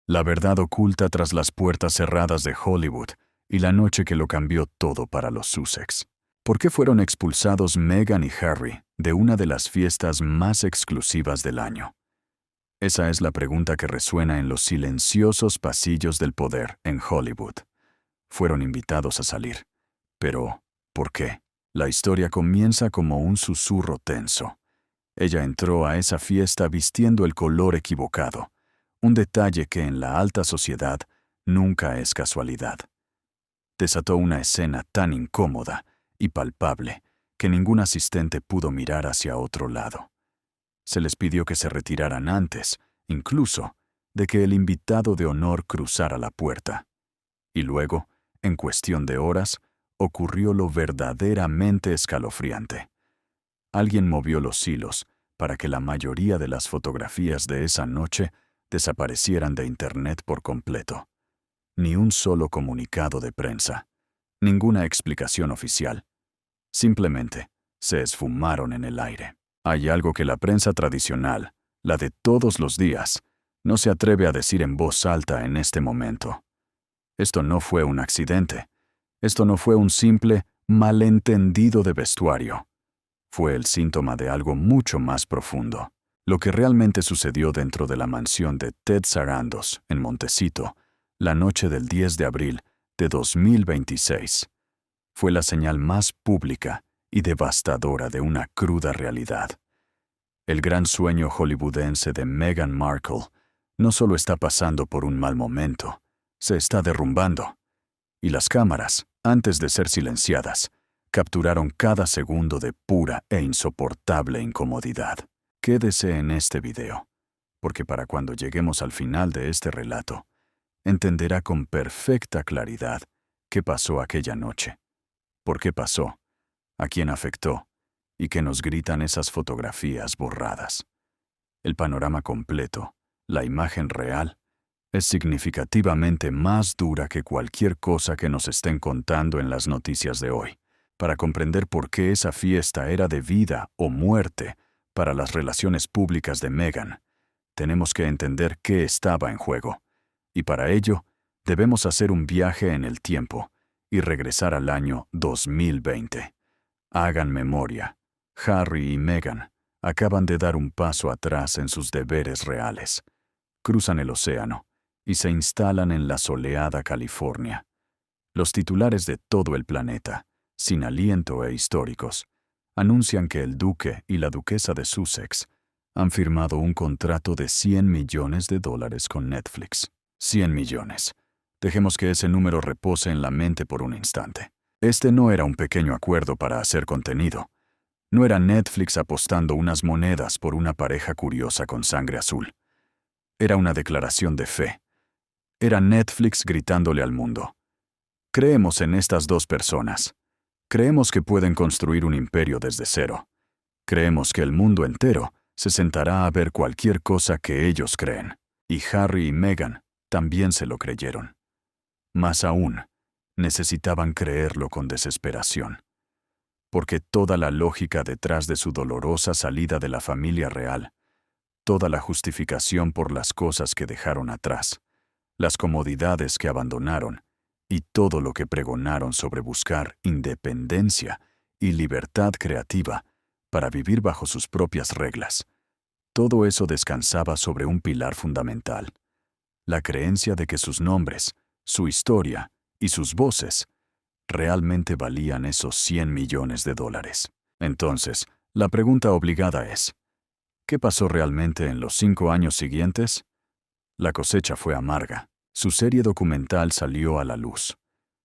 La verdad oculta tras las puertas cerradas de Hollywood y la noche que lo cambió todo para los Sussex. ¿Por qué fueron expulsados Meghan y Harry de una de las fiestas más exclusivas del año? Esa es la pregunta que resuena en los silenciosos pasillos del poder en Hollywood. Fueron invitados a salir. Pero, ¿por qué? La historia comienza como un susurro tenso. Ella entró a esa fiesta vistiendo el color equivocado, un detalle que en la alta sociedad nunca es casualidad. Desató una escena tan incómoda y palpable que ningún asistente pudo mirar hacia otro lado. Se les pidió que se retiraran antes, incluso, de que el invitado de honor cruzara la puerta. Y luego, en cuestión de horas, ocurrió lo verdaderamente escalofriante. Alguien movió los hilos para que la mayoría de las fotografías de esa noche desaparecieran de Internet por completo. Ni un solo comunicado de prensa, ninguna explicación oficial. Simplemente se esfumaron en el aire. Hay algo que la prensa tradicional, la de todos los días, no se atreve a decir en voz alta en este momento. Esto no fue un accidente. Esto no fue un simple malentendido de vestuario. Fue el síntoma de algo mucho más profundo. Lo que realmente sucedió dentro de la mansión de Ted Sarandos, en Montecito, la noche del 10 de abril de 2026, fue la señal más pública y devastadora de una cruda realidad. El gran sueño hollywoodense de Meghan Markle no solo está pasando por un mal momento, se está derrumbando. Y las cámaras, antes de ser silenciadas, capturaron cada segundo de pura e insoportable incomodidad. Quédese en este video, porque para cuando lleguemos al final de este relato, entenderá con perfecta claridad qué pasó aquella noche, por qué pasó, a quién afectó y qué nos gritan esas fotografías borradas. El panorama completo, la imagen real, es significativamente más dura que cualquier cosa que nos estén contando en las noticias de hoy. Para comprender por qué esa fiesta era de vida o muerte para las relaciones públicas de Meghan, tenemos que entender qué estaba en juego. Y para ello, debemos hacer un viaje en el tiempo y regresar al año 2020. Hagan memoria. Harry y Meghan acaban de dar un paso atrás en sus deberes reales. Cruzan el océano y se instalan en la soleada California. Los titulares de todo el planeta, sin aliento e históricos, anuncian que el duque y la duquesa de Sussex han firmado un contrato de $100 millones con Netflix. 100 millones. Dejemos que ese número repose en la mente por un instante. Este no era un pequeño acuerdo para hacer contenido. No era Netflix apostando unas monedas por una pareja curiosa con sangre azul. Era una declaración de fe. Era Netflix gritándole al mundo: creemos en estas dos personas. Creemos que pueden construir un imperio desde cero. Creemos que el mundo entero se sentará a ver cualquier cosa que ellos creen. Y Harry y Meghan también se lo creyeron. Más aún, necesitaban creerlo con desesperación. Porque toda la lógica detrás de su dolorosa salida de la familia real, toda la justificación por las cosas que dejaron atrás, las comodidades que abandonaron y todo lo que pregonaron sobre buscar independencia y libertad creativa para vivir bajo sus propias reglas, todo eso descansaba sobre un pilar fundamental: la creencia de que sus nombres, su historia y sus voces realmente valían esos $100 millones. Entonces, la pregunta obligada es: ¿qué pasó realmente en los 5 años siguientes? La cosecha fue amarga. Su serie documental salió a la luz.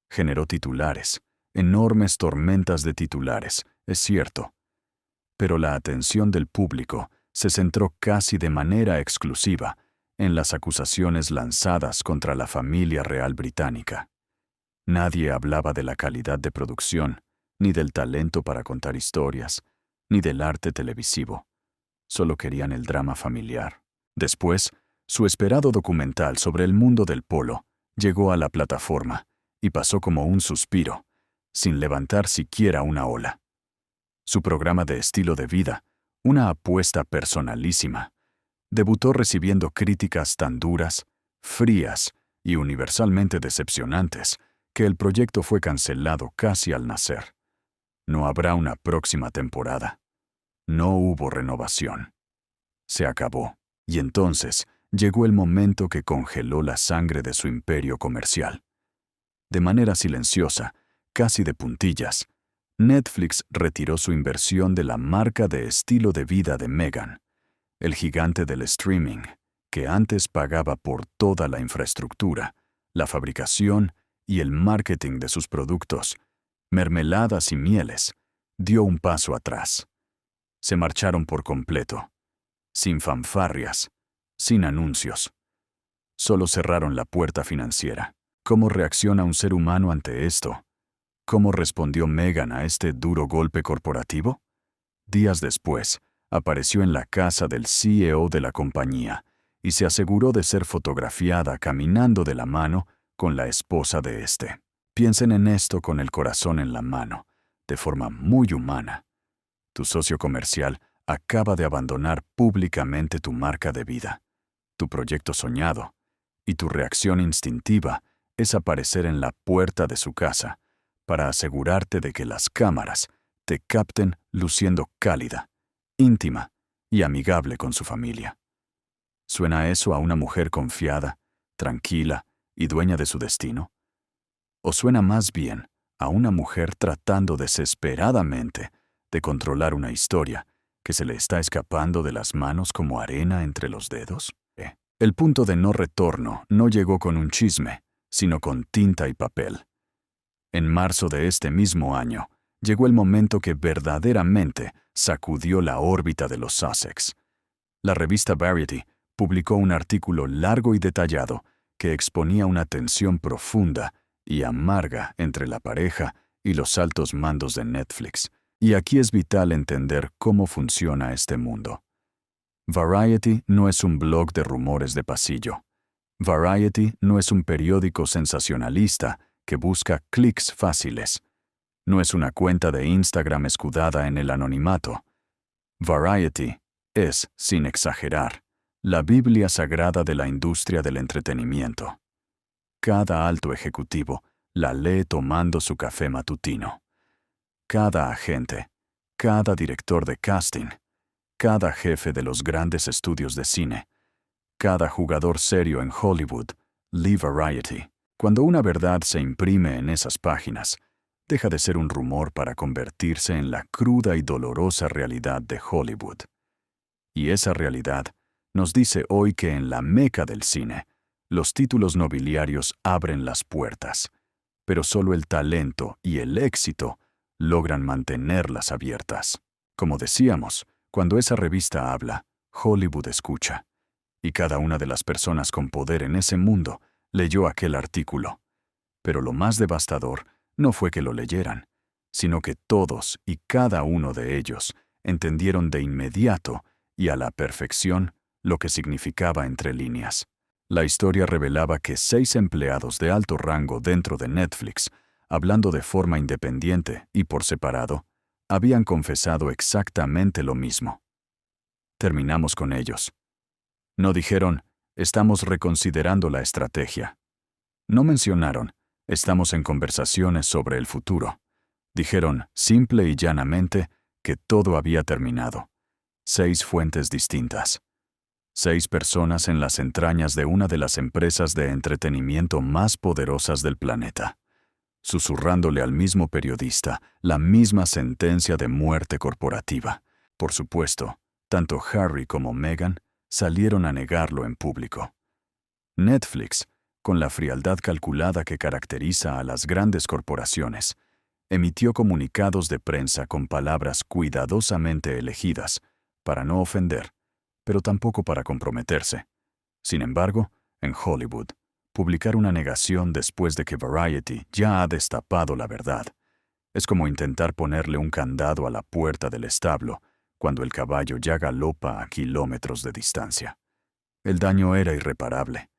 Generó titulares, enormes tormentas de titulares, es cierto. Pero la atención del público se centró casi de manera exclusiva en las acusaciones lanzadas contra la familia real británica. Nadie hablaba de la calidad de producción, ni del talento para contar historias, ni del arte televisivo. Solo querían el drama familiar. Después, su esperado documental sobre el mundo del polo llegó a la plataforma y pasó como un suspiro, sin levantar siquiera una ola. Su programa de estilo de vida, una apuesta personalísima, debutó recibiendo críticas tan duras, frías y universalmente decepcionantes, que el proyecto fue cancelado casi al nacer. No habrá una próxima temporada. No hubo renovación. Se acabó. Y entonces llegó el momento que congeló la sangre de su imperio comercial. De manera silenciosa, casi de puntillas, Netflix retiró su inversión de la marca de estilo de vida de Megan, el gigante del streaming, que antes pagaba por toda la infraestructura, la fabricación y el marketing de sus productos, mermeladas y mieles, dio un paso atrás. Se marcharon por completo, sin fanfarrias, sin anuncios. Solo cerraron la puerta financiera. ¿Cómo reacciona un ser humano ante esto? ¿Cómo respondió Megan a este duro golpe corporativo? Días después, apareció en la casa del CEO de la compañía y se aseguró de ser fotografiada caminando de la mano con la esposa de este. Piensen en esto con el corazón en la mano, de forma muy humana. Tu socio comercial acaba de abandonar públicamente tu marca de vida, tu proyecto soñado, y tu reacción instintiva es aparecer en la puerta de su casa para asegurarte de que las cámaras te capten luciendo cálida, íntima y amigable con su familia. ¿Suena eso a una mujer confiada, tranquila y dueña de su destino? ¿O suena más bien a una mujer tratando desesperadamente de controlar una historia que se le está escapando de las manos como arena entre los dedos? El punto de no retorno no llegó con un chisme, sino con tinta y papel. En marzo de este mismo año, llegó el momento que verdaderamente sacudió la órbita de los Sussex. La revista Variety publicó un artículo largo y detallado que exponía una tensión profunda y amarga entre la pareja y los altos mandos de Netflix. Y aquí es vital entender cómo funciona este mundo. Variety no es un blog de rumores de pasillo. Variety no es un periódico sensacionalista que busca clics fáciles. No es una cuenta de Instagram escudada en el anonimato. Variety es, sin exagerar, la Biblia sagrada de la industria del entretenimiento. Cada alto ejecutivo la lee tomando su café matutino. Cada agente, cada director de casting, cada jefe de los grandes estudios de cine, cada jugador serio en Hollywood, lee Variety. Cuando una verdad se imprime en esas páginas, deja de ser un rumor para convertirse en la cruda y dolorosa realidad de Hollywood. Y esa realidad nos dice hoy que en la meca del cine, los títulos nobiliarios abren las puertas, pero solo el talento y el éxito logran mantenerlas abiertas. Como decíamos, cuando esa revista habla, Hollywood escucha. Y cada una de las personas con poder en ese mundo leyó aquel artículo. Pero lo más devastador no fue que lo leyeran, sino que todos y cada uno de ellos entendieron de inmediato y a la perfección lo que significaba entre líneas. La historia revelaba que 6 empleados de alto rango dentro de Netflix, hablando de forma independiente y por separado, habían confesado exactamente lo mismo. Terminamos con ellos. No dijeron, estamos reconsiderando la estrategia. No mencionaron, estamos en conversaciones sobre el futuro. Dijeron, simple y llanamente, que todo había terminado. 6 fuentes distintas. 6 personas en las entrañas de una de las empresas de entretenimiento más poderosas del planeta, susurrándole al mismo periodista la misma sentencia de muerte corporativa. Por supuesto, tanto Harry como Meghan salieron a negarlo en público. Netflix, con la frialdad calculada que caracteriza a las grandes corporaciones, emitió comunicados de prensa con palabras cuidadosamente elegidas, para no ofender, pero tampoco para comprometerse. Sin embargo, en Hollywood, publicar una negación después de que Variety ya ha destapado la verdad es como intentar ponerle un candado a la puerta del establo cuando el caballo ya galopa a kilómetros de distancia. El daño era irreparable.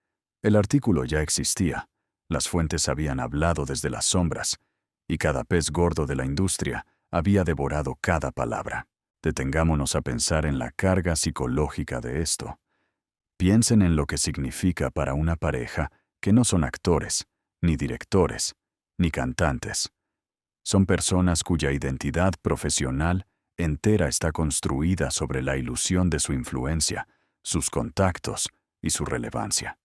El artículo ya existía, las fuentes habían hablado desde las sombras, y cada pez gordo de la industria había devorado cada palabra. Detengámonos a pensar en la carga psicológica de esto. Piensen en lo que significa para una pareja que no son actores, ni directores, ni cantantes. Son personas cuya identidad profesional entera está construida sobre la ilusión de su influencia, sus contactos y su relevancia.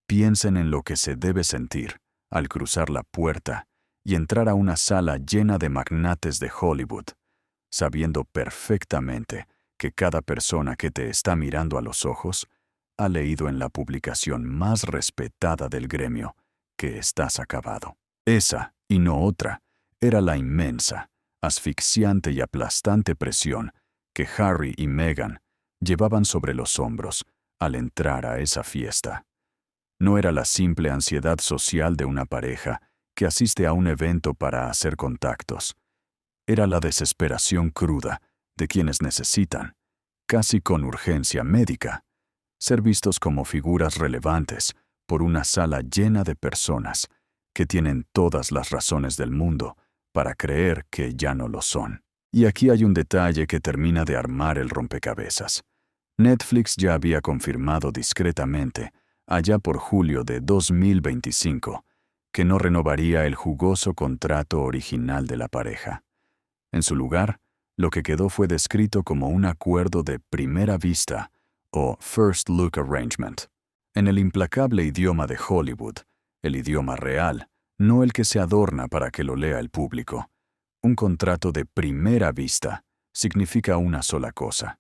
Piensen en lo que se debe sentir al cruzar la puerta y entrar a una sala llena de magnates de Hollywood, sabiendo perfectamente que cada persona que te está mirando a los ojos ha leído en la publicación más respetada del gremio que estás acabado. Esa, y no otra, era la inmensa, asfixiante y aplastante presión que Harry y Meghan llevaban sobre los hombros al entrar a esa fiesta. No era la simple ansiedad social de una pareja que asiste a un evento para hacer contactos. Era la desesperación cruda de quienes necesitan, casi con urgencia médica, ser vistos como figuras relevantes por una sala llena de personas que tienen todas las razones del mundo para creer que ya no lo son. Y aquí hay un detalle que termina de armar el rompecabezas. Netflix ya había confirmado discretamente, allá por julio de 2025, que no renovaría el jugoso contrato original de la pareja. En su lugar, lo que quedó fue descrito como un acuerdo de primera vista o First Look Arrangement. En el implacable idioma de Hollywood, el idioma real, no el que se adorna para que lo lea el público. Un contrato de primera vista significa una sola cosa.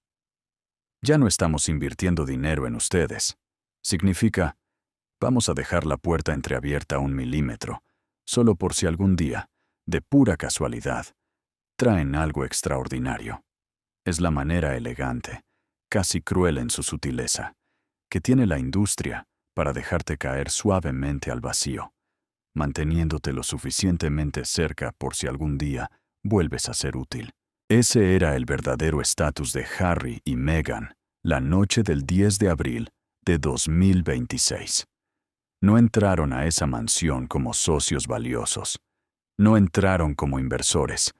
Ya no estamos invirtiendo dinero en ustedes. Significa, vamos a dejar la puerta entreabierta 1 milímetro, solo por si algún día, de pura casualidad, traen algo extraordinario. Es la manera elegante, casi cruel en su sutileza, que tiene la industria para dejarte caer suavemente al vacío, manteniéndote lo suficientemente cerca por si algún día vuelves a ser útil. Ese era el verdadero estatus de Harry y Meghan la noche del 10 de abril de 2026. No entraron a esa mansión como socios valiosos. No entraron como inversores,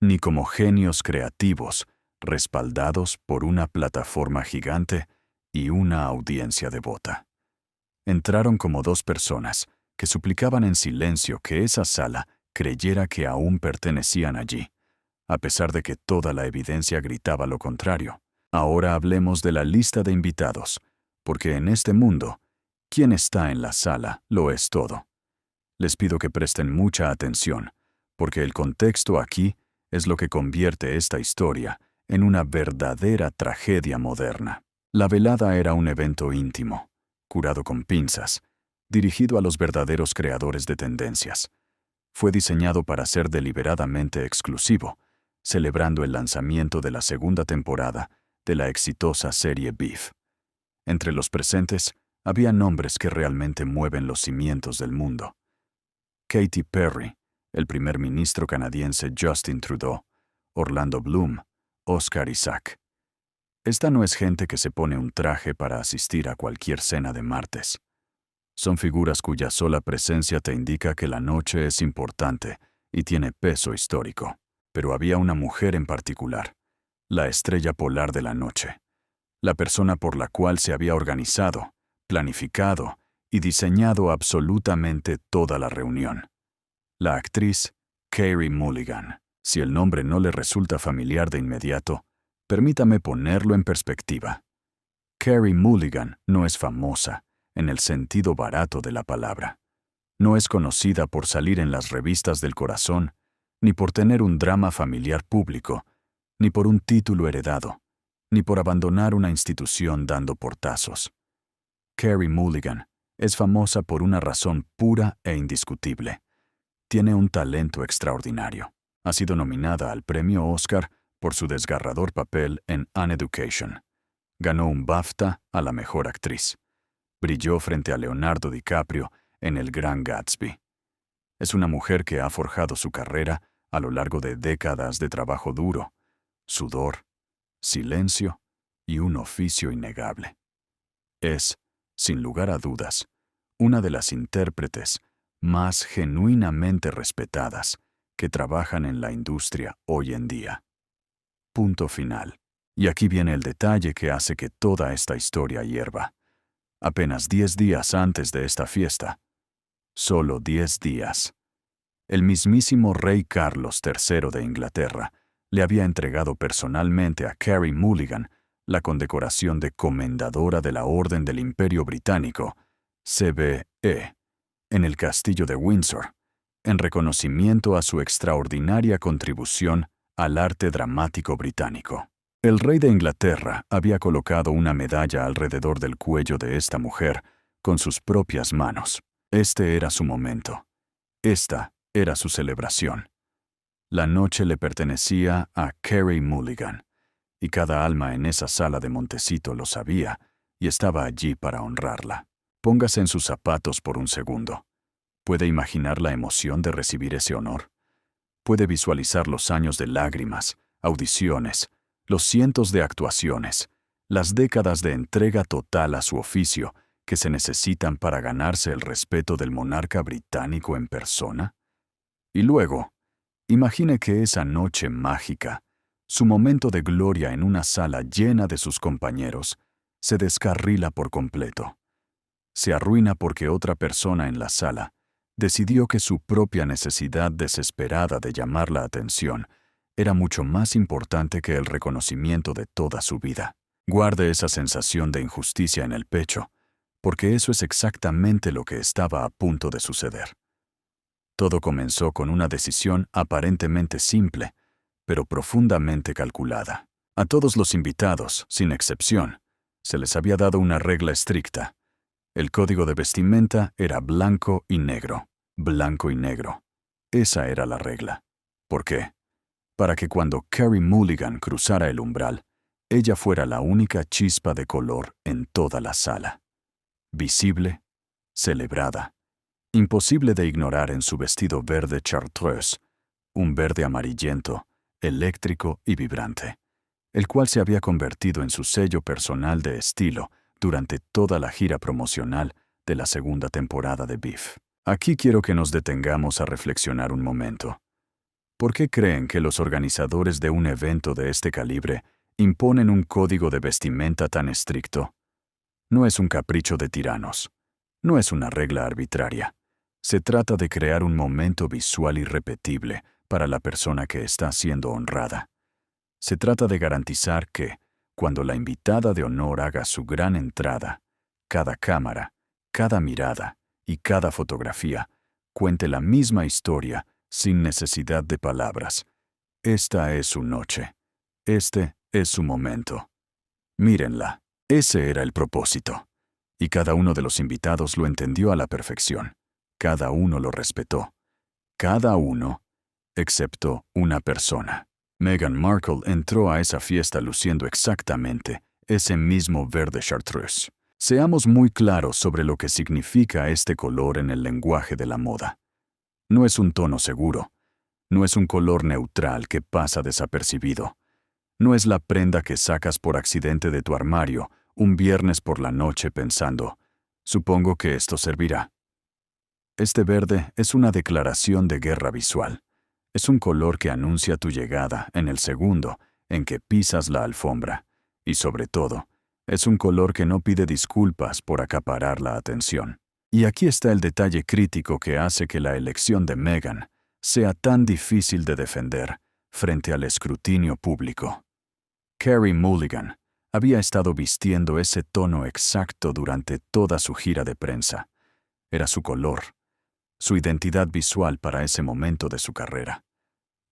ni como genios creativos respaldados por una plataforma gigante y una audiencia devota. Entraron como dos personas que suplicaban en silencio que esa sala creyera que aún pertenecían allí, a pesar de que toda la evidencia gritaba lo contrario. Ahora hablemos de la lista de invitados, porque en este mundo, quien está en la sala lo es todo. Les pido que presten mucha atención, porque el contexto aquí es lo que convierte esta historia en una verdadera tragedia moderna. La velada era un evento íntimo, curado con pinzas, dirigido a los verdaderos creadores de tendencias. Fue diseñado para ser deliberadamente exclusivo, celebrando el lanzamiento de la segunda temporada de la exitosa serie Beef. Entre los presentes había nombres que realmente mueven los cimientos del mundo. Katy Perry, el primer ministro canadiense Justin Trudeau, Orlando Bloom, Oscar Isaac. Esta no es gente que se pone un traje para asistir a cualquier cena de martes. Son figuras cuya sola presencia te indica que la noche es importante y tiene peso histórico. Pero había una mujer en particular, la estrella polar de la noche, la persona por la cual se había organizado, planificado y diseñado absolutamente toda la reunión. La actriz Carey Mulligan. Si el nombre no le resulta familiar de inmediato, permítame ponerlo en perspectiva. Carey Mulligan no es famosa, en el sentido barato de la palabra. No es conocida por salir en las revistas del corazón, ni por tener un drama familiar público, ni por un título heredado, ni por abandonar una institución dando portazos. Carey Mulligan es famosa por una razón pura e indiscutible. Tiene un talento extraordinario. Ha sido nominada al premio Oscar por su desgarrador papel en An Education. Ganó un BAFTA a la mejor actriz. Brilló frente a Leonardo DiCaprio en El Gran Gatsby. Es una mujer que ha forjado su carrera a lo largo de décadas de trabajo duro, sudor, silencio y un oficio innegable. Es, sin lugar a dudas, una de las intérpretes más genuinamente respetadas que trabajan en la industria hoy en día. Punto final. Y aquí viene el detalle que hace que toda esta historia hierva. apenas 10 días antes de esta fiesta. Solo 10 días. El mismísimo rey Carlos III de Inglaterra le había entregado personalmente a Carey Mulligan la condecoración de Comendadora de la Orden del Imperio Británico, CBE, en el Castillo de Windsor, en reconocimiento a su extraordinaria contribución al arte dramático británico. El rey de Inglaterra había colocado una medalla alrededor del cuello de esta mujer con sus propias manos. Este era su momento. Esta era su celebración. La noche le pertenecía a Carey Mulligan, y cada alma en esa sala de Montecito lo sabía y estaba allí para honrarla. Póngase en sus zapatos por un segundo. ¿Puede imaginar la emoción de recibir ese honor? ¿Puede visualizar los años de lágrimas, audiciones, los cientos de actuaciones, las décadas de entrega total a su oficio que se necesitan para ganarse el respeto del monarca británico en persona? Y luego, imagine que esa noche mágica, su momento de gloria en una sala llena de sus compañeros, se descarrila por completo. Se arruina porque otra persona en la sala decidió que su propia necesidad desesperada de llamar la atención era mucho más importante que el reconocimiento de toda su vida. Guarde esa sensación de injusticia en el pecho, porque eso es exactamente lo que estaba a punto de suceder. Todo comenzó con una decisión aparentemente simple, pero profundamente calculada. A todos los invitados, sin excepción, se les había dado una regla estricta. El código de vestimenta era blanco y negro. Blanco y negro. Esa era la regla. ¿Por qué? Para que cuando Carey Mulligan cruzara el umbral, ella fuera la única chispa de color en toda la sala. Visible, celebrada, imposible de ignorar en su vestido verde chartreuse, un verde amarillento, eléctrico y vibrante, el cual se había convertido en su sello personal de estilo durante toda la gira promocional de la segunda temporada de Beef. Aquí quiero que nos detengamos a reflexionar un momento. ¿Por qué creen que los organizadores de un evento de este calibre imponen un código de vestimenta tan estricto? No es un capricho de tiranos. No es una regla arbitraria. Se trata de crear un momento visual irrepetible para la persona que está siendo honrada. Se trata de garantizar que, cuando la invitada de honor haga su gran entrada, cada cámara, cada mirada y cada fotografía cuente la misma historia sin necesidad de palabras. Esta es su noche. Este es su momento. Mírenla. Ese era el propósito. Y cada uno de los invitados lo entendió a la perfección. Cada uno lo respetó. Cada uno, excepto una persona. Meghan Markle entró a esa fiesta luciendo exactamente ese mismo verde chartreuse. Seamos muy claros sobre lo que significa este color en el lenguaje de la moda. No es un tono seguro. No es un color neutral que pasa desapercibido. No es la prenda que sacas por accidente de tu armario un viernes por la noche pensando, supongo que esto servirá. Este verde es una declaración de guerra visual. Es un color que anuncia tu llegada en el segundo en que pisas la alfombra. Y sobre todo, es un color que no pide disculpas por acaparar la atención. Y aquí está el detalle crítico que hace que la elección de Meghan sea tan difícil de defender frente al escrutinio público. Carey Mulligan había estado vistiendo ese tono exacto durante toda su gira de prensa. Era su color, su identidad visual para ese momento de su carrera.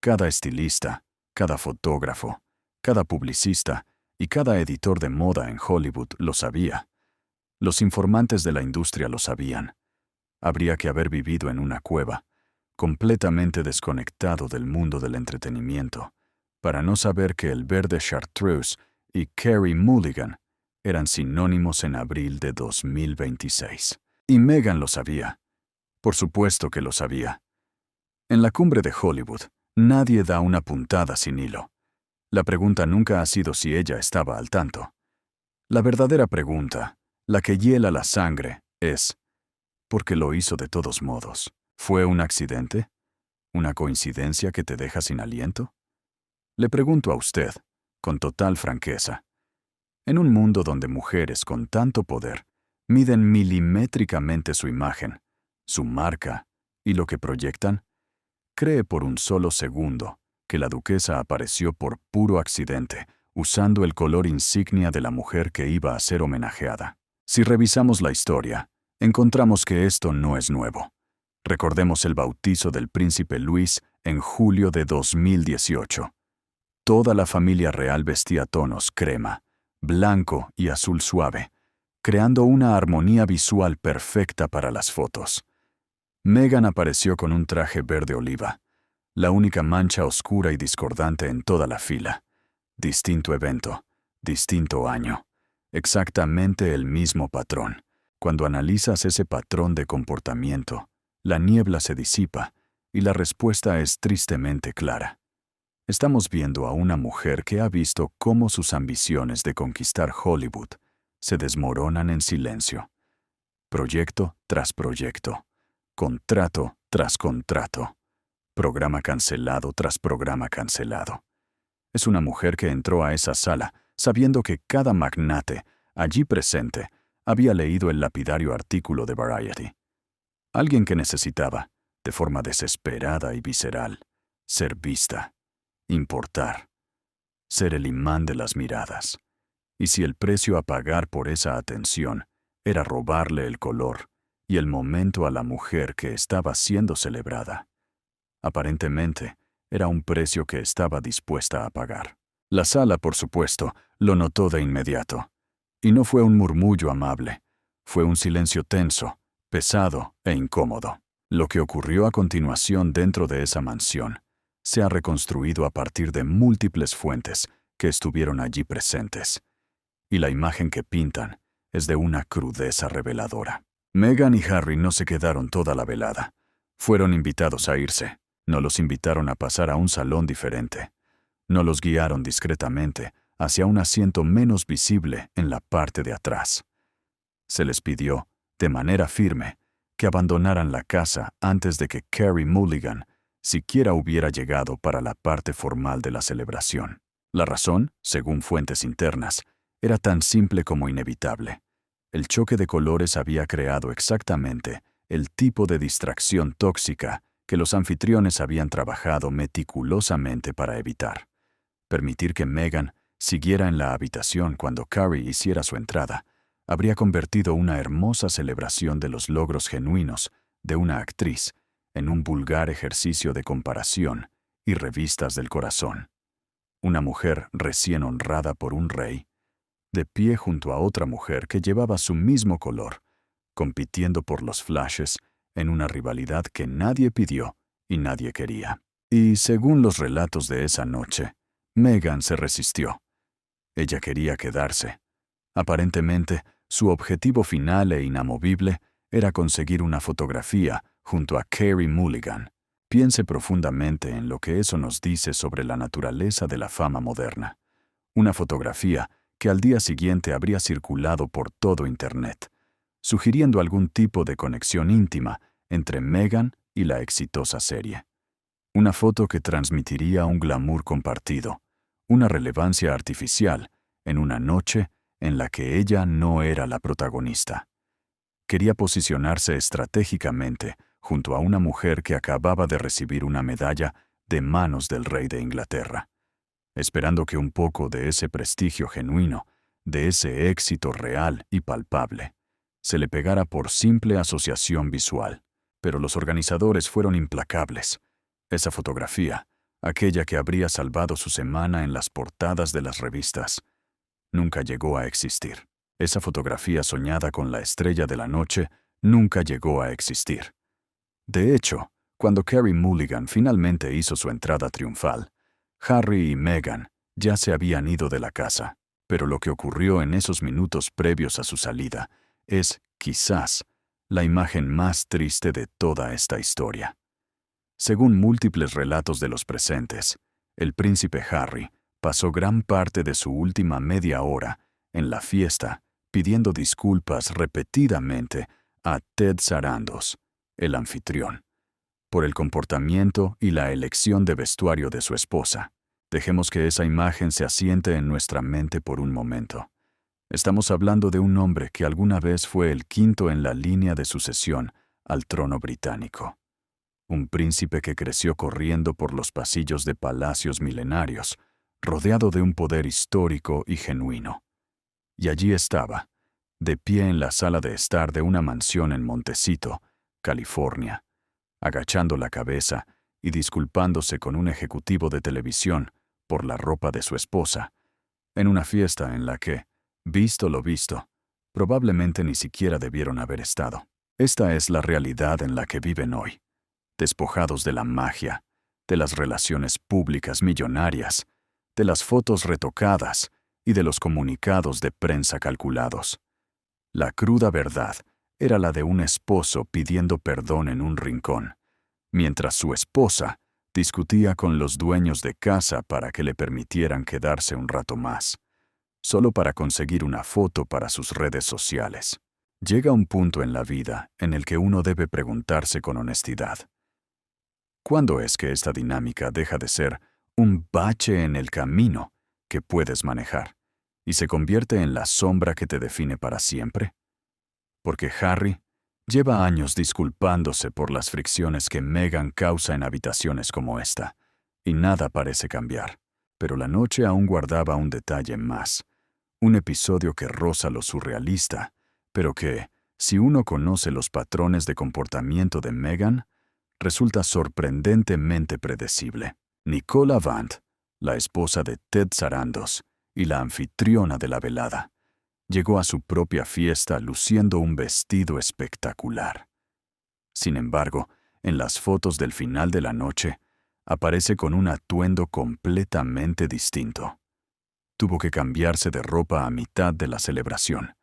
Cada estilista, cada fotógrafo, cada publicista y cada editor de moda en Hollywood lo sabía. Los informantes de la industria lo sabían. Habría que haber vivido en una cueva, completamente desconectado del mundo del entretenimiento, para no saber que el verde chartreuse y Carey Mulligan eran sinónimos en abril de 2026. Y Meghan lo sabía. Por supuesto que lo sabía. En la cumbre de Hollywood, nadie da una puntada sin hilo. La pregunta nunca ha sido si ella estaba al tanto. La verdadera pregunta, la que hiela la sangre, es ¿por qué lo hizo de todos modos? ¿Fue un accidente? ¿Una coincidencia que te deja sin aliento? Le pregunto a usted, con total franqueza. En un mundo donde mujeres con tanto poder Miden milimétricamente su imagen, su marca y lo que proyectan. Cree por un solo segundo que la duquesa apareció por puro accidente, usando el color insignia de la mujer que iba a ser homenajeada. Si revisamos la historia, encontramos que esto no es nuevo. Recordemos el bautizo del príncipe Luis en julio de 2018. Toda la familia real vestía tonos crema, blanco y azul suave, creando una armonía visual perfecta para las fotos. Meghan apareció con un traje verde oliva, la única mancha oscura y discordante en toda la fila. Distinto evento, distinto año, exactamente el mismo patrón. Cuando analizas ese patrón de comportamiento, la niebla se disipa y la respuesta es tristemente clara. Estamos viendo a una mujer que ha visto cómo sus ambiciones de conquistar Hollywood se desmoronan en silencio. Proyecto tras proyecto, contrato tras contrato, programa cancelado tras programa cancelado. Es una mujer que entró a esa sala sabiendo que cada magnate allí presente había leído el lapidario artículo de Variety. Alguien que necesitaba, de forma desesperada y visceral, ser vista, importar, ser el imán de las miradas. Y si el precio a pagar por esa atención era robarle el color y el momento a la mujer que estaba siendo celebrada, aparentemente era un precio que estaba dispuesta a pagar. La sala, por supuesto, lo notó de inmediato. Y no fue un murmullo amable, fue un silencio tenso, pesado e incómodo. Lo que ocurrió a continuación dentro de esa mansión se ha reconstruido a partir de múltiples fuentes que estuvieron allí presentes. Y la imagen que pintan es de una crudeza reveladora. Meghan y Harry no se quedaron toda la velada. Fueron invitados a irse. No los invitaron a pasar a un salón diferente. No los guiaron discretamente hacia un asiento menos visible en la parte de atrás. Se les pidió, de manera firme, que abandonaran la casa antes de que Carey Mulligan siquiera hubiera llegado para la parte formal de la celebración. La razón, según fuentes internas, era tan simple como inevitable. El choque de colores había creado exactamente el tipo de distracción tóxica que los anfitriones habían trabajado meticulosamente para evitar. Permitir que Meghan siguiera en la habitación cuando Carey hiciera su entrada habría convertido una hermosa celebración de los logros genuinos de una actriz en un vulgar ejercicio de comparación y revistas del corazón. Una mujer recién honrada por un rey, de pie junto a otra mujer que llevaba su mismo color, compitiendo por los flashes en una rivalidad que nadie pidió y nadie quería. Y según los relatos de esa noche, Meghan se resistió. Ella quería quedarse. Aparentemente, su objetivo final e inamovible era conseguir una fotografía junto a Carey Mulligan. Piense profundamente en lo que eso nos dice sobre la naturaleza de la fama moderna. Una fotografía que al día siguiente habría circulado por todo Internet, sugiriendo algún tipo de conexión íntima entre Meghan y la exitosa serie. Una foto que transmitiría un glamour compartido, una relevancia artificial, en una noche en la que ella no era la protagonista. Quería posicionarse estratégicamente junto a una mujer que acababa de recibir una medalla de manos del rey de Inglaterra, esperando que un poco de ese prestigio genuino, de ese éxito real y palpable, se le pegara por simple asociación visual. Pero los organizadores fueron implacables. Esa fotografía, aquella que habría salvado su semana en las portadas de las revistas, nunca llegó a existir. Esa fotografía soñada con la estrella de la noche nunca llegó a existir. De hecho, cuando Carey Mulligan finalmente hizo su entrada triunfal, Harry y Meghan ya se habían ido de la casa, pero lo que ocurrió en esos minutos previos a su salida es, quizás, la imagen más triste de toda esta historia. Según múltiples relatos de los presentes, el príncipe Harry pasó gran parte de su última media hora en la fiesta pidiendo disculpas repetidamente a Ted Sarandos, el anfitrión, por el comportamiento y la elección de vestuario de su esposa. Dejemos que esa imagen se asiente en nuestra mente por un momento. Estamos hablando de un hombre que alguna vez fue el quinto en la línea de sucesión al trono británico. Un príncipe que creció corriendo por los pasillos de palacios milenarios, rodeado de un poder histórico y genuino. Y allí estaba, de pie en la sala de estar de una mansión en Montecito, California, agachando la cabeza y disculpándose con un ejecutivo de televisión por la ropa de su esposa, en una fiesta en la que, visto lo visto, probablemente ni siquiera debieron haber estado. Esta es la realidad en la que viven hoy, despojados de la magia, de las relaciones públicas millonarias, de las fotos retocadas y de los comunicados de prensa calculados. La cruda verdad era la de un esposo pidiendo perdón en un rincón, mientras su esposa discutía con los dueños de casa para que le permitieran quedarse un rato más, solo para conseguir una foto para sus redes sociales. Llega un punto en la vida en el que uno debe preguntarse con honestidad: ¿cuándo es que esta dinámica deja de ser un bache en el camino que puedes manejar y se convierte en la sombra que te define para siempre? Porque Harry lleva años disculpándose por las fricciones que Meghan causa en habitaciones como esta, y nada parece cambiar. Pero la noche aún guardaba un detalle más, un episodio que roza lo surrealista, pero que, si uno conoce los patrones de comportamiento de Meghan, resulta sorprendentemente predecible. Nicole Avant, la esposa de Ted Sarandos y la anfitriona de la velada, llegó a su propia fiesta luciendo un vestido espectacular. Sin embargo, en las fotos del final de la noche, aparece con un atuendo completamente distinto. Tuvo que cambiarse de ropa a mitad de la celebración,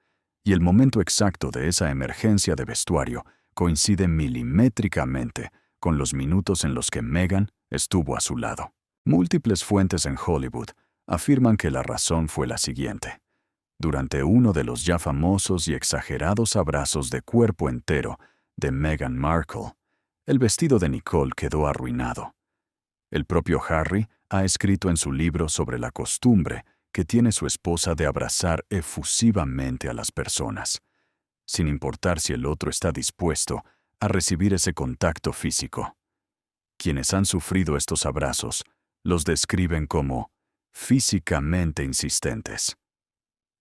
y el momento exacto de esa emergencia de vestuario coincide milimétricamente con los minutos en los que Meghan estuvo a su lado. Múltiples fuentes en Hollywood afirman que la razón fue la siguiente. Durante uno de los ya famosos y exagerados abrazos de cuerpo entero de Meghan Markle, el vestido de Nicole quedó arruinado. El propio Harry ha escrito en su libro sobre la costumbre que tiene su esposa de abrazar efusivamente a las personas, sin importar si el otro está dispuesto a recibir ese contacto físico. Quienes han sufrido estos abrazos los describen como físicamente insistentes.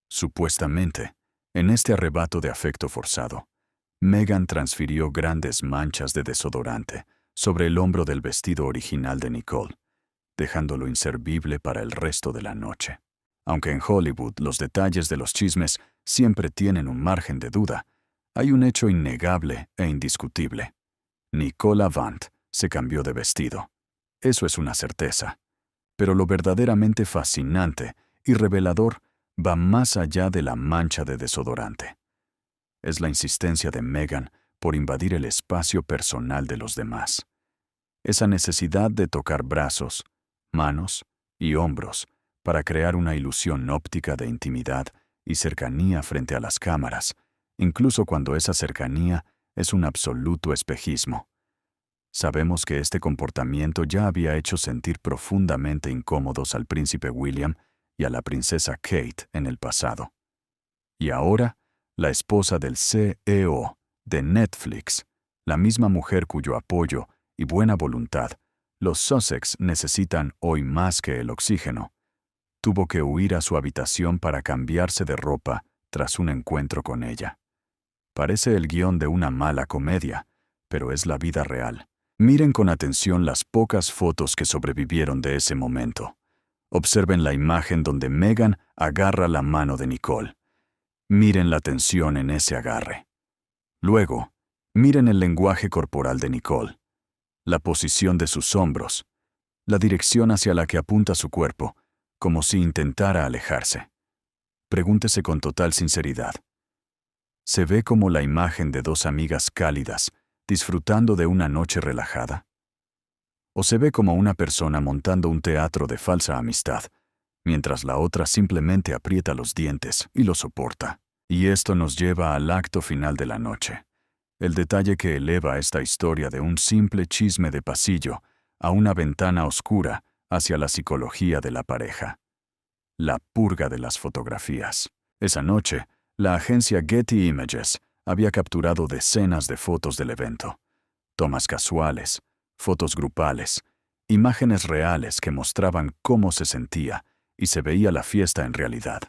Supuestamente, en este arrebato de afecto forzado, Meghan transfirió grandes manchas de desodorante sobre el hombro del vestido original de Nicole, dejándolo inservible para el resto de la noche. Aunque en Hollywood los detalles de los chismes siempre tienen un margen de duda, hay un hecho innegable e indiscutible. Nicole Avant se cambió de vestido. Eso es una certeza. Pero lo verdaderamente fascinante y revelador va más allá de la mancha de desodorante. Es la insistencia de Meghan por invadir el espacio personal de los demás. Esa necesidad de tocar brazos, manos y hombros para crear una ilusión óptica de intimidad y cercanía frente a las cámaras, incluso cuando esa cercanía es un absoluto espejismo. Sabemos que este comportamiento ya había hecho sentir profundamente incómodos al príncipe William y a la princesa Kate en el pasado. Y ahora, la esposa del CEO de Netflix, la misma mujer cuyo apoyo y buena voluntad los Sussex necesitan hoy más que el oxígeno, tuvo que huir a su habitación para cambiarse de ropa tras un encuentro con ella. Parece el guión de una mala comedia, pero es la vida real. Miren con atención las pocas fotos que sobrevivieron de ese momento. Observen la imagen donde Meghan agarra la mano de Nicole. Miren la tensión en ese agarre. Luego, miren el lenguaje corporal de Nicole, la posición de sus hombros, la dirección hacia la que apunta su cuerpo, como si intentara alejarse. Pregúntese con total sinceridad. ¿Se ve como la imagen de dos amigas cálidas disfrutando de una noche relajada? ¿O se ve como una persona montando un teatro de falsa amistad, mientras la otra simplemente aprieta los dientes y lo soporta? Y esto nos lleva al acto final de la noche, el detalle que eleva esta historia de un simple chisme de pasillo a una ventana oscura hacia la psicología de la pareja. La purga de las fotografías. Esa noche, la agencia Getty Images había capturado decenas de fotos del evento. Tomas casuales, fotos grupales, imágenes reales que mostraban cómo se sentía y se veía la fiesta en realidad.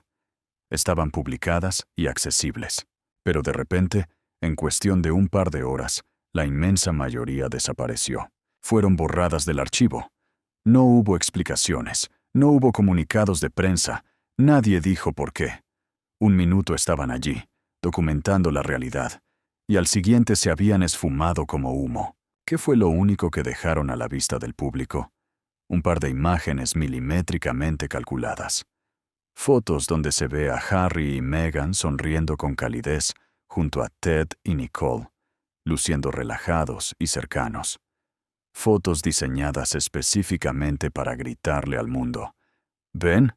Estaban publicadas y accesibles. Pero de repente, en cuestión de un par de horas, la inmensa mayoría desapareció. Fueron borradas del archivo. No hubo explicaciones, no hubo comunicados de prensa, nadie dijo por qué. Un minuto estaban allí, documentando la realidad, y al siguiente se habían esfumado como humo. ¿Qué fue lo único que dejaron a la vista del público? Un par de imágenes milimétricamente calculadas. Fotos donde se ve a Harry y Meghan sonriendo con calidez junto a Ted y Nicole, luciendo relajados y cercanos. Fotos diseñadas específicamente para gritarle al mundo: ¿ven?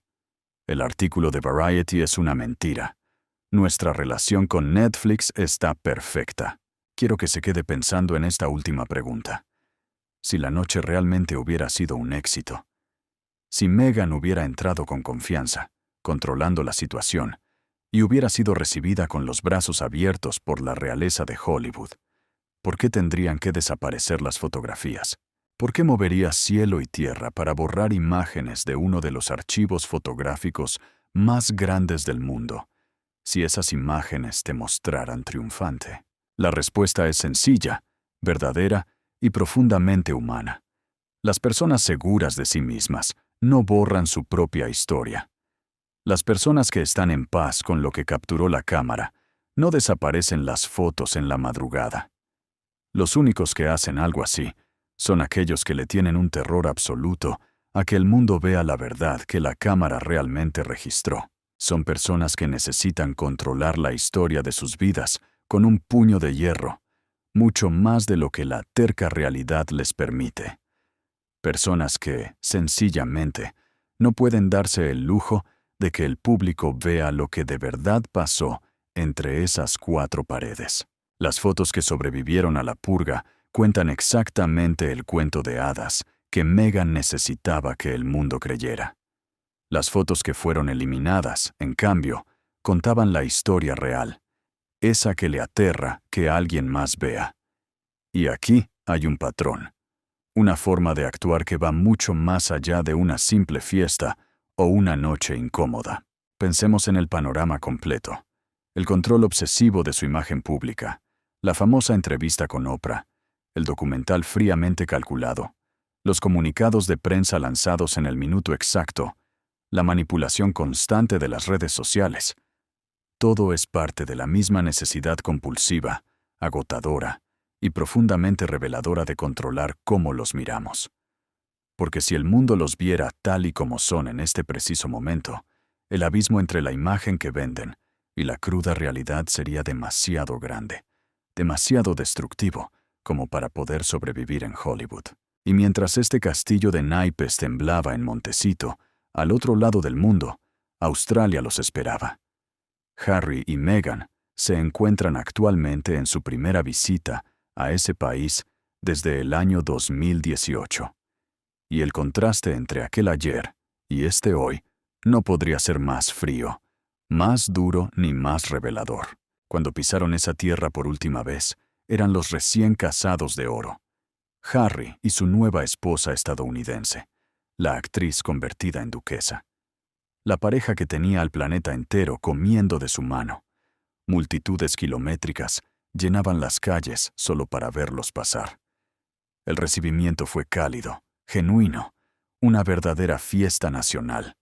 El artículo de Variety es una mentira. Nuestra relación con Netflix está perfecta. Quiero que se quede pensando en esta última pregunta. Si la noche realmente hubiera sido un éxito, si Meghan hubiera entrado con confianza, controlando la situación, y hubiera sido recibida con los brazos abiertos por la realeza de Hollywood, ¿por qué tendrían que desaparecer las fotografías? ¿Por qué movería cielo y tierra para borrar imágenes de uno de los archivos fotográficos más grandes del mundo, si esas imágenes te mostraran triunfante? La respuesta es sencilla, verdadera y profundamente humana. Las personas seguras de sí mismas no borran su propia historia. Las personas que están en paz con lo que capturó la cámara no desaparecen las fotos en la madrugada. Los únicos que hacen algo así son aquellos que le tienen un terror absoluto a que el mundo vea la verdad que la cámara realmente registró. Son personas que necesitan controlar la historia de sus vidas con un puño de hierro, mucho más de lo que la terca realidad les permite. Personas que, sencillamente, no pueden darse el lujo de que el público vea lo que de verdad pasó entre esas cuatro paredes. Las fotos que sobrevivieron a la purga cuentan exactamente el cuento de hadas que Meghan necesitaba que el mundo creyera. Las fotos que fueron eliminadas, en cambio, contaban la historia real, esa que le aterra que alguien más vea. Y aquí hay un patrón, una forma de actuar que va mucho más allá de una simple fiesta o una noche incómoda. Pensemos en el panorama completo. El control obsesivo de su imagen pública, la famosa entrevista con Oprah, el documental fríamente calculado, los comunicados de prensa lanzados en el minuto exacto, la manipulación constante de las redes sociales. Todo es parte de la misma necesidad compulsiva, agotadora y profundamente reveladora de controlar cómo los miramos. Porque si el mundo los viera tal y como son en este preciso momento, el abismo entre la imagen que venden y la cruda realidad sería demasiado grande, demasiado destructivo como para poder sobrevivir en Hollywood. Y mientras este castillo de naipes temblaba en Montecito, al otro lado del mundo, Australia los esperaba. Harry y Meghan se encuentran actualmente en su primera visita a ese país desde el año 2018. Y el contraste entre aquel ayer y este hoy no podría ser más frío, más duro ni más revelador. Cuando pisaron esa tierra por última vez, eran los recién casados de oro. Harry y su nueva esposa estadounidense, la actriz convertida en duquesa. La pareja que tenía al planeta entero comiendo de su mano. Multitudes kilométricas llenaban las calles solo para verlos pasar. El recibimiento fue cálido, genuino, una verdadera fiesta nacional.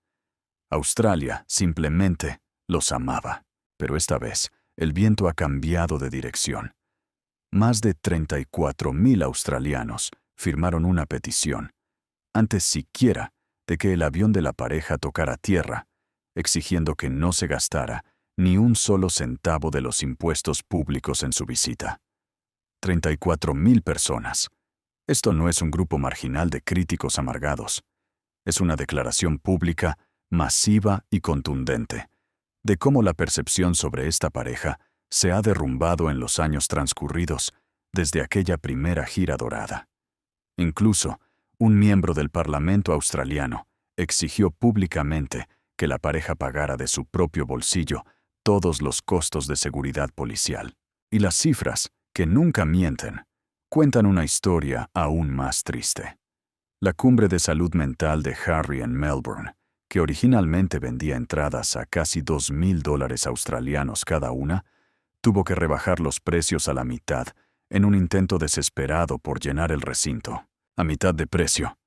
Australia simplemente los amaba, pero esta vez el viento ha cambiado de dirección. Más de 34,000 australianos firmaron una petición, antes siquiera de que el avión de la pareja tocara tierra, exigiendo que no se gastara ni un solo centavo de los impuestos públicos en su visita. 34,000 personas. Esto no es un grupo marginal de críticos amargados. Es una declaración pública, masiva y contundente, de cómo la percepción sobre esta pareja se ha derrumbado en los años transcurridos desde aquella primera gira dorada. Incluso, un miembro del Parlamento australiano exigió públicamente que la pareja pagara de su propio bolsillo todos los costos de seguridad policial. Y las cifras, que nunca mienten, cuentan una historia aún más triste. La cumbre de salud mental de Harry en Melbourne, que originalmente vendía entradas a casi $2,000 australianos cada una, tuvo que rebajar los precios a la mitad en un intento desesperado por llenar el recinto. A mitad de precio.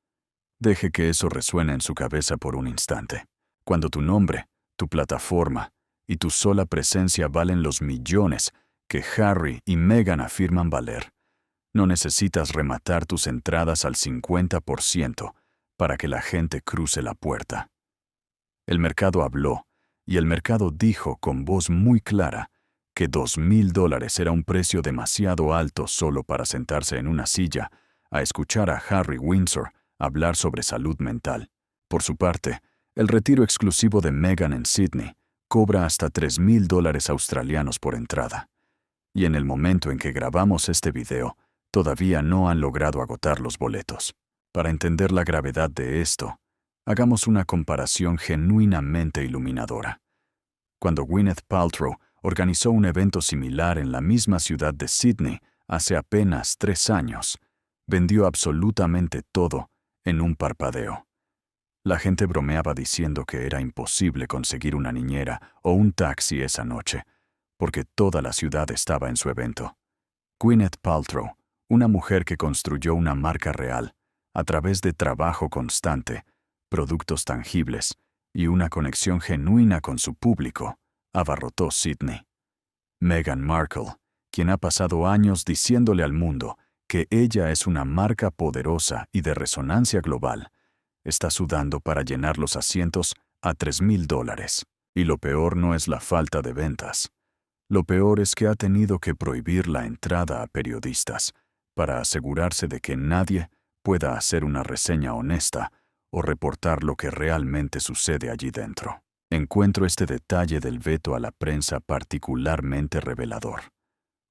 Deje que eso resuene en su cabeza por un instante. Cuando tu nombre, tu plataforma y tu sola presencia valen los millones que Harry y Meghan afirman valer, no necesitas rematar tus entradas al 50% para que la gente cruce la puerta. El mercado habló, y el mercado dijo con voz muy clara que $2,000 era un precio demasiado alto solo para sentarse en una silla a escuchar a Harry Windsor hablar sobre salud mental. Por su parte, el retiro exclusivo de Meghan en Sydney cobra hasta $3,000 australianos por entrada. Y en el momento en que grabamos este video, todavía no han logrado agotar los boletos. Para entender la gravedad de esto, hagamos una comparación genuinamente iluminadora. Cuando Gwyneth Paltrow organizó un evento similar en la misma ciudad de Sydney hace apenas 3 años, vendió absolutamente todo en un parpadeo. La gente bromeaba diciendo que era imposible conseguir una niñera o un taxi esa noche, porque toda la ciudad estaba en su evento. Gwyneth Paltrow, una mujer que construyó una marca real a través de trabajo constante, productos tangibles y una conexión genuina con su público, abarrotó Sydney. Meghan Markle, quien ha pasado años diciéndole al mundo que ella es una marca poderosa y de resonancia global, está sudando para llenar los asientos a $3,000. Y lo peor no es la falta de ventas. Lo peor es que ha tenido que prohibir la entrada a periodistas para asegurarse de que nadie pueda hacer una reseña honesta o reportar lo que realmente sucede allí dentro. Encuentro este detalle del veto a la prensa particularmente revelador.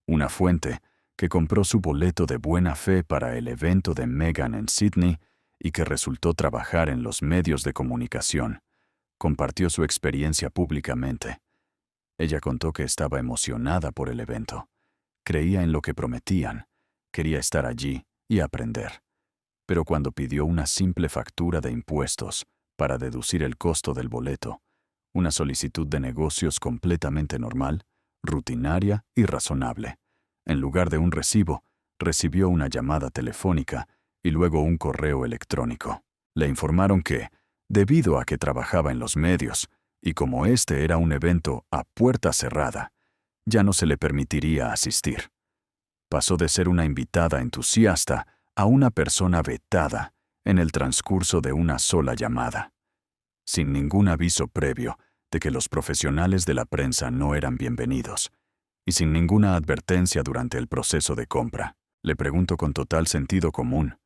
Una fuente que compró su boleto de buena fe para el evento de Meghan en Sydney y que resultó trabajar en los medios de comunicación, compartió su experiencia públicamente. Ella contó que estaba emocionada por el evento, creía en lo que prometían, quería estar allí y aprender. Pero cuando pidió una simple factura de impuestos para deducir el costo del boleto, una solicitud de negocios completamente normal, rutinaria y razonable, en lugar de un recibo, recibió una llamada telefónica y luego un correo electrónico. Le informaron que, debido a que trabajaba en los medios, y como este era un evento a puerta cerrada, ya no se le permitiría asistir. Pasó de ser una invitada entusiasta a una persona vetada en el transcurso de una sola llamada, sin ningún aviso previo de que los profesionales de la prensa no eran bienvenidos, y sin ninguna advertencia durante el proceso de compra. Le pregunto con total sentido común,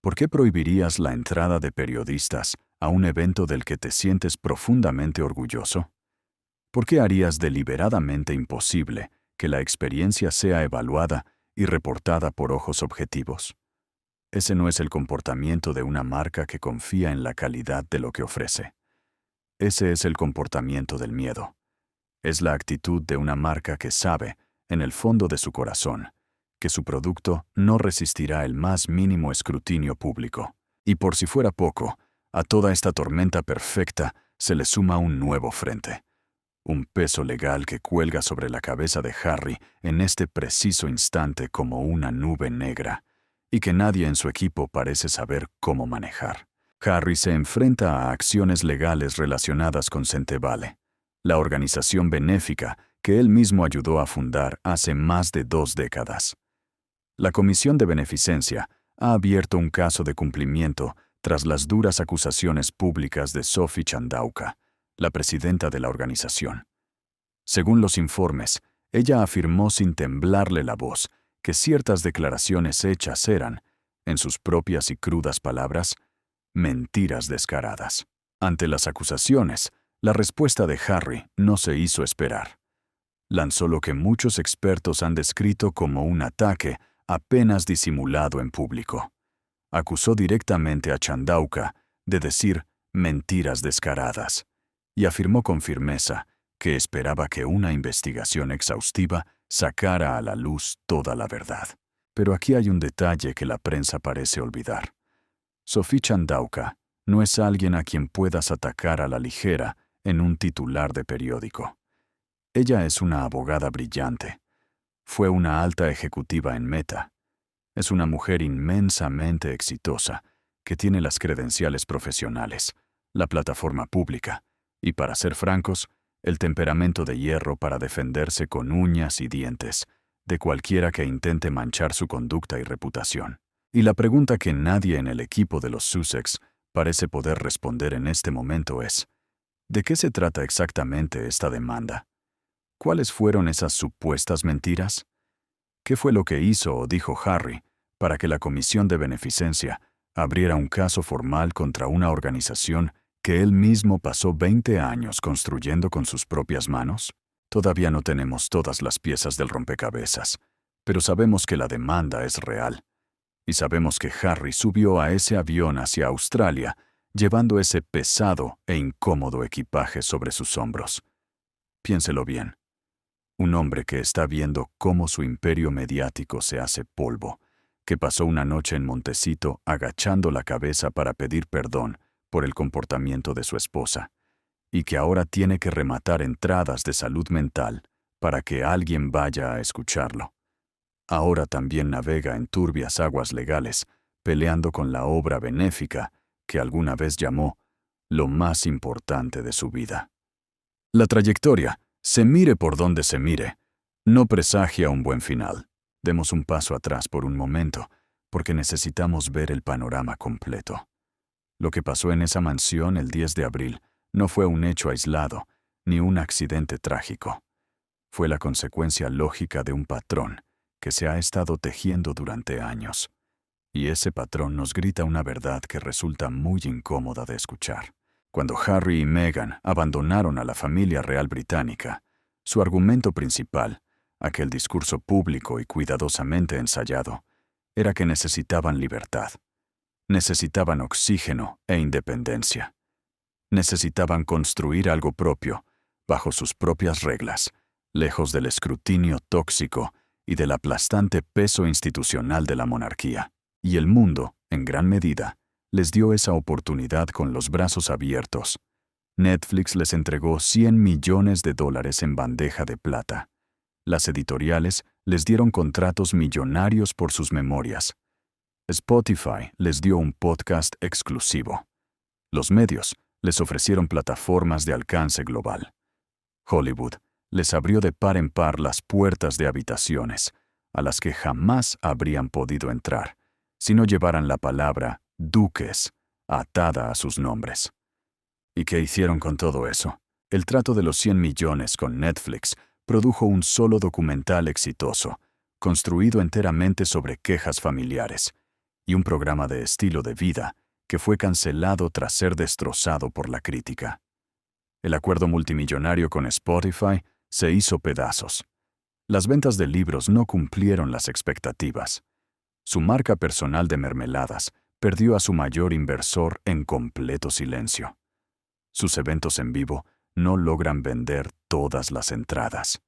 ¿por qué prohibirías la entrada de periodistas a un evento del que te sientes profundamente orgulloso? ¿Por qué harías deliberadamente imposible que la experiencia sea evaluada y reportada por ojos objetivos? Ese no es el comportamiento de una marca que confía en la calidad de lo que ofrece. Ese es el comportamiento del miedo. Es la actitud de una marca que sabe, en el fondo de su corazón, que su producto no resistirá el más mínimo escrutinio público. Y por si fuera poco, a toda esta tormenta perfecta se le suma un nuevo frente. Un peso legal que cuelga sobre la cabeza de Harry en este preciso instante como una nube negra, y que nadie en su equipo parece saber cómo manejar. Harry se enfrenta a acciones legales relacionadas con Centevale, la organización benéfica que él mismo ayudó a fundar hace más de 2 décadas. La Comisión de Beneficencia ha abierto un caso de cumplimiento tras las duras acusaciones públicas de Sophie Chandauka, la presidenta de la organización. Según los informes, ella afirmó sin temblarle la voz que ciertas declaraciones hechas eran, en sus propias y crudas palabras, mentiras descaradas. Ante las acusaciones, la respuesta de Harry no se hizo esperar. Lanzó lo que muchos expertos han descrito como un ataque apenas disimulado en público. Acusó directamente a Chandauka de decir mentiras descaradas y afirmó con firmeza que esperaba que una investigación exhaustiva sacara a la luz toda la verdad. Pero aquí hay un detalle que la prensa parece olvidar. Sophie Chandauka no es alguien a quien puedas atacar a la ligera en un titular de periódico. Ella es una abogada brillante. Fue una alta ejecutiva en Meta. Es una mujer inmensamente exitosa que tiene las credenciales profesionales, la plataforma pública y, para ser francos, el temperamento de hierro para defenderse con uñas y dientes de cualquiera que intente manchar su conducta y reputación. Y la pregunta que nadie en el equipo de los Sussex parece poder responder en este momento es: ¿de qué se trata exactamente esta demanda? ¿Cuáles fueron esas supuestas mentiras? ¿Qué fue lo que hizo o dijo Harry para que la Comisión de Beneficencia abriera un caso formal contra una organización que él mismo pasó 20 años construyendo con sus propias manos? Todavía no tenemos todas las piezas del rompecabezas, pero sabemos que la demanda es real. Y sabemos que Harry subió a ese avión hacia Australia, llevando ese pesado e incómodo equipaje sobre sus hombros. Piénselo bien. Un hombre que está viendo cómo su imperio mediático se hace polvo, que pasó una noche en Montecito agachando la cabeza para pedir perdón por el comportamiento de su esposa, y que ahora tiene que rematar entradas de salud mental para que alguien vaya a escucharlo. Ahora también navega en turbias aguas legales, peleando con la obra benéfica que alguna vez llamó lo más importante de su vida. La trayectoria, se mire por donde se mire, no presagia un buen final. Demos un paso atrás por un momento, porque necesitamos ver el panorama completo. Lo que pasó en esa mansión el 10 de abril no fue un hecho aislado, ni un accidente trágico. Fue la consecuencia lógica de un patrón que se ha estado tejiendo durante años. Y ese patrón nos grita una verdad que resulta muy incómoda de escuchar. Cuando Harry y Meghan abandonaron a la familia real británica, su argumento principal, aquel discurso público y cuidadosamente ensayado, era que necesitaban libertad. Necesitaban oxígeno e independencia. Necesitaban construir algo propio, bajo sus propias reglas, lejos del escrutinio tóxico y del aplastante peso institucional de la monarquía. Y el mundo, en gran medida, les dio esa oportunidad con los brazos abiertos. Netflix les entregó $100 millones en bandeja de plata. Las editoriales les dieron contratos millonarios por sus memorias. Spotify les dio un podcast exclusivo. Los medios les ofrecieron plataformas de alcance global. Hollywood les abrió de par en par las puertas de habitaciones, a las que jamás habrían podido entrar, si no llevaran la palabra duques atada a sus nombres. ¿Y qué hicieron con todo eso? El trato de los 100 millones con Netflix produjo un solo documental exitoso, construido enteramente sobre quejas familiares, y un programa de estilo de vida que fue cancelado tras ser destrozado por la crítica. El acuerdo multimillonario con Spotify se hizo pedazos. Las ventas de libros no cumplieron las expectativas. Su marca personal de mermeladas perdió a su mayor inversor en completo silencio. Sus eventos en vivo no logran vender todas las entradas.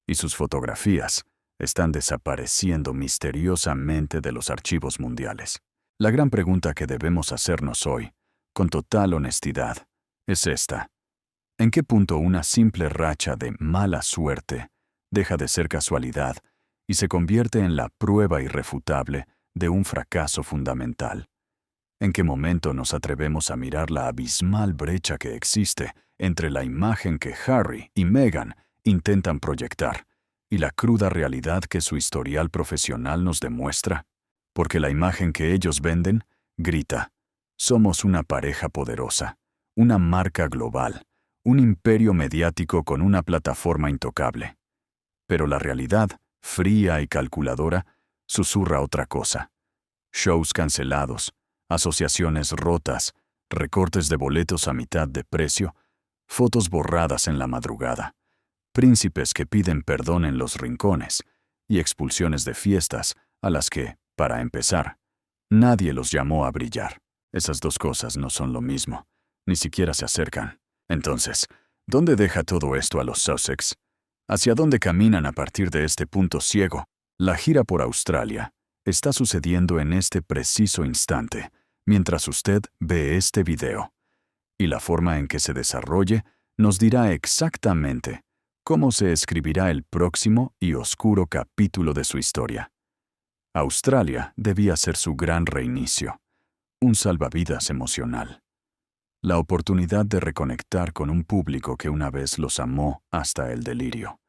Y sus fotografías están desapareciendo misteriosamente de los archivos mundiales. La gran pregunta que debemos hacernos hoy, con total honestidad, es esta. ¿En qué punto una simple racha de mala suerte deja de ser casualidad y se convierte en la prueba irrefutable de un fracaso fundamental? ¿En qué momento nos atrevemos a mirar la abismal brecha que existe entre la imagen que Harry y Meghan intentan proyectar y la cruda realidad que su historial profesional nos demuestra? Porque la imagen que ellos venden grita: somos una pareja poderosa, una marca global, un imperio mediático con una plataforma intocable. Pero la realidad, fría y calculadora, susurra otra cosa. Shows cancelados, asociaciones rotas, recortes de boletos a mitad de precio, fotos borradas en la madrugada, príncipes que piden perdón en los rincones y expulsiones de fiestas a las que, para empezar, nadie los llamó a brillar. Esas dos cosas no son lo mismo, ni siquiera se acercan. Entonces, ¿Dónde deja todo esto a los Sussex? ¿Hacia dónde caminan a partir de este punto ciego? La gira por Australia está sucediendo en este preciso instante, mientras usted ve este video. Y la forma en que se desarrolle nos dirá exactamente cómo se escribirá el próximo y oscuro capítulo de su historia. Australia debía ser su gran reinicio, un salvavidas emocional. La oportunidad de reconectar con un público que una vez los amó hasta el delirio.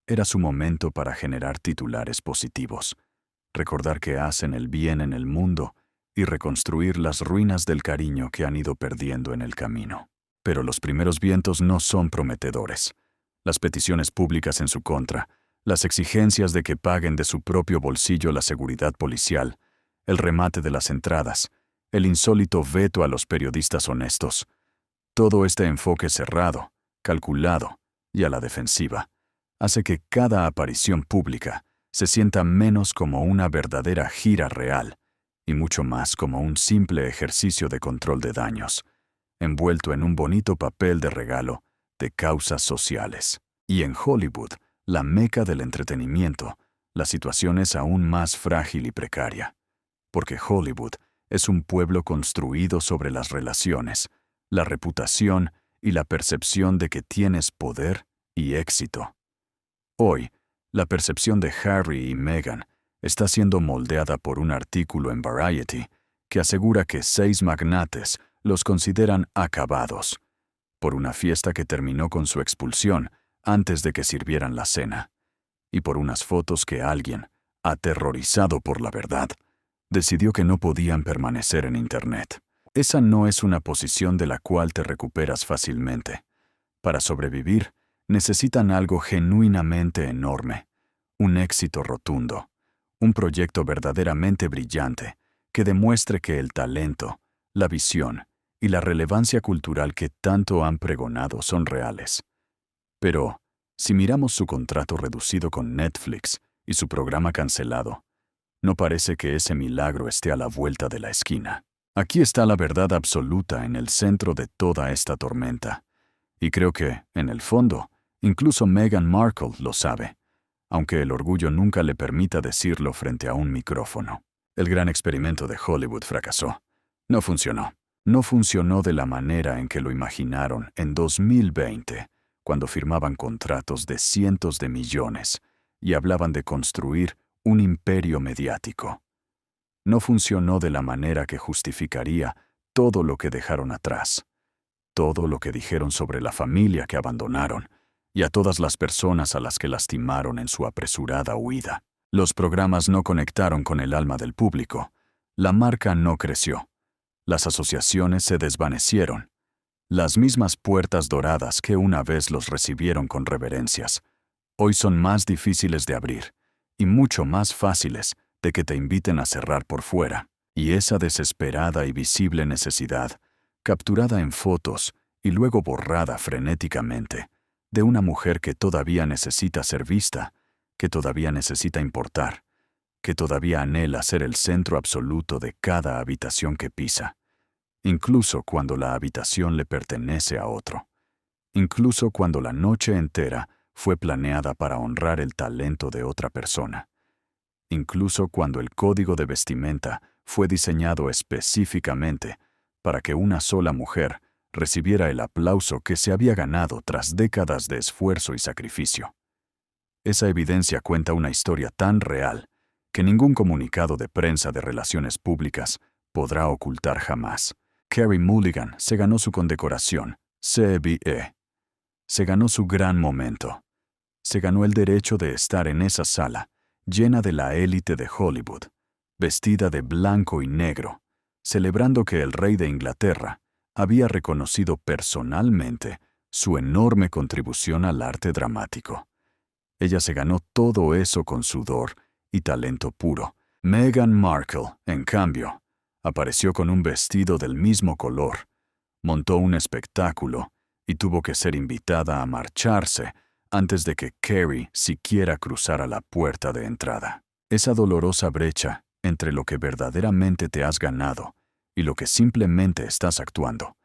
Era su momento para generar titulares positivos, recordar que hacen el bien en el mundo y reconstruir las ruinas del cariño que han ido perdiendo en el camino. Pero los primeros vientos no son prometedores. Las peticiones públicas en su contra, las exigencias de que paguen de su propio bolsillo la seguridad policial, el remate de las entradas, el insólito veto a los periodistas honestos. Todo este enfoque cerrado, calculado y a la defensiva hace que cada aparición pública se sienta menos como una verdadera gira real y mucho más como un simple ejercicio de control de daños, envuelto en un bonito papel de regalo de causas sociales. Y en Hollywood, la meca del entretenimiento, la situación es aún más frágil y precaria, porque Hollywood es un pueblo construido sobre las relaciones, la reputación y la percepción de que tienes poder y éxito. Hoy, la percepción de Harry y Meghan está siendo moldeada por un artículo en Variety que asegura que 6 magnates los consideran acabados, por una fiesta que terminó con su expulsión antes de que sirvieran la cena, y por unas fotos que alguien, aterrorizado por la verdad, decidió que no podían permanecer en Internet. Esa no es una posición de la cual te recuperas fácilmente. Para sobrevivir, necesitan algo genuinamente enorme, un éxito rotundo, un proyecto verdaderamente brillante que demuestre que el talento, la visión y la relevancia cultural que tanto han pregonado son reales. Pero, si miramos su contrato reducido con Netflix y su programa cancelado, no parece que ese milagro esté a la vuelta de la esquina. Aquí está la verdad absoluta en el centro de toda esta tormenta. Y creo que, en el fondo, incluso Meghan Markle lo sabe, aunque el orgullo nunca le permita decirlo frente a un micrófono. El gran experimento de Hollywood fracasó. No funcionó. No funcionó de la manera en que lo imaginaron en 2020, cuando firmaban contratos de cientos de millones y hablaban de construir un imperio mediático. No funcionó de la manera que justificaría todo lo que dejaron atrás, todo lo que dijeron sobre la familia que abandonaron y a todas las personas a las que lastimaron en su apresurada huida. Los programas no conectaron con el alma del público, la marca no creció, las asociaciones se desvanecieron. Las mismas puertas doradas que una vez los recibieron con reverencias, hoy son más difíciles de abrir y mucho más fáciles de que te inviten a cerrar por fuera. Y esa desesperada y visible necesidad, capturada en fotos y luego borrada frenéticamente, de una mujer que todavía necesita ser vista, que todavía necesita importar, que todavía anhela ser el centro absoluto de cada habitación que pisa, incluso cuando la habitación le pertenece a otro, incluso cuando la noche entera fue planeada para honrar el talento de otra persona, incluso cuando el código de vestimenta fue diseñado específicamente para que una sola mujer recibiera el aplauso que se había ganado tras décadas de esfuerzo y sacrificio. Esa evidencia cuenta una historia tan real que ningún comunicado de prensa de relaciones públicas podrá ocultar jamás. Carey Mulligan se ganó su condecoración, CBE. Se ganó su gran momento. Se ganó el derecho de estar en esa sala, llena de la élite de Hollywood, vestida de blanco y negro, celebrando que el rey de Inglaterra había reconocido personalmente su enorme contribución al arte dramático. Ella se ganó todo eso con sudor y talento puro. Meghan Markle, en cambio, apareció con un vestido del mismo color, montó un espectáculo y tuvo que ser invitada a marcharse antes de que Carey siquiera cruzara la puerta de entrada. Esa dolorosa brecha entre lo que verdaderamente te has ganado y lo que simplemente estás actuando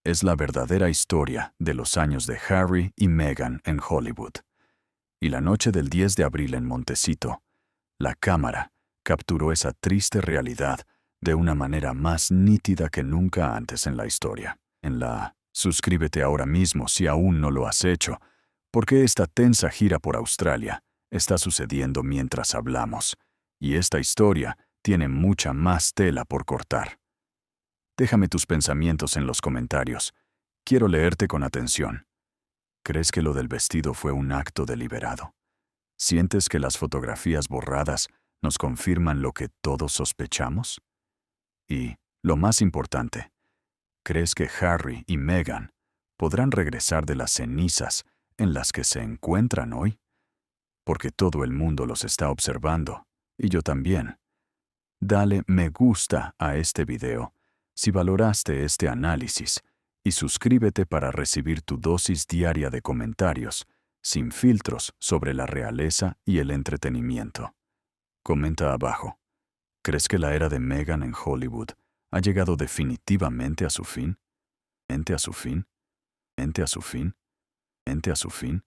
es la verdadera historia de los años de Harry y Meghan en Hollywood. Y la noche del 10 de abril en Montecito, la cámara capturó esa triste realidad de una manera más nítida que nunca antes en la historia. Suscríbete ahora mismo si aún no lo has hecho, porque esta tensa gira por Australia está sucediendo mientras hablamos, y esta historia tiene mucha más tela por cortar. Déjame tus pensamientos en los comentarios. Quiero leerte con atención. ¿Crees que lo del vestido fue un acto deliberado? ¿Sientes que las fotografías borradas nos confirman lo que todos sospechamos? Y, lo más importante, ¿crees que Harry y Meghan podrán regresar de las cenizas en las que se encuentran hoy? Porque todo el mundo los está observando, y yo también. Dale me gusta a este video si valoraste este análisis y suscríbete para recibir tu dosis diaria de comentarios sin filtros sobre la realeza y el entretenimiento. Comenta abajo. ¿Crees que la era de Meghan en Hollywood ha llegado definitivamente a su fin? ¿Mente a su fin? ¿Mente a su fin? ¿Mente a su fin?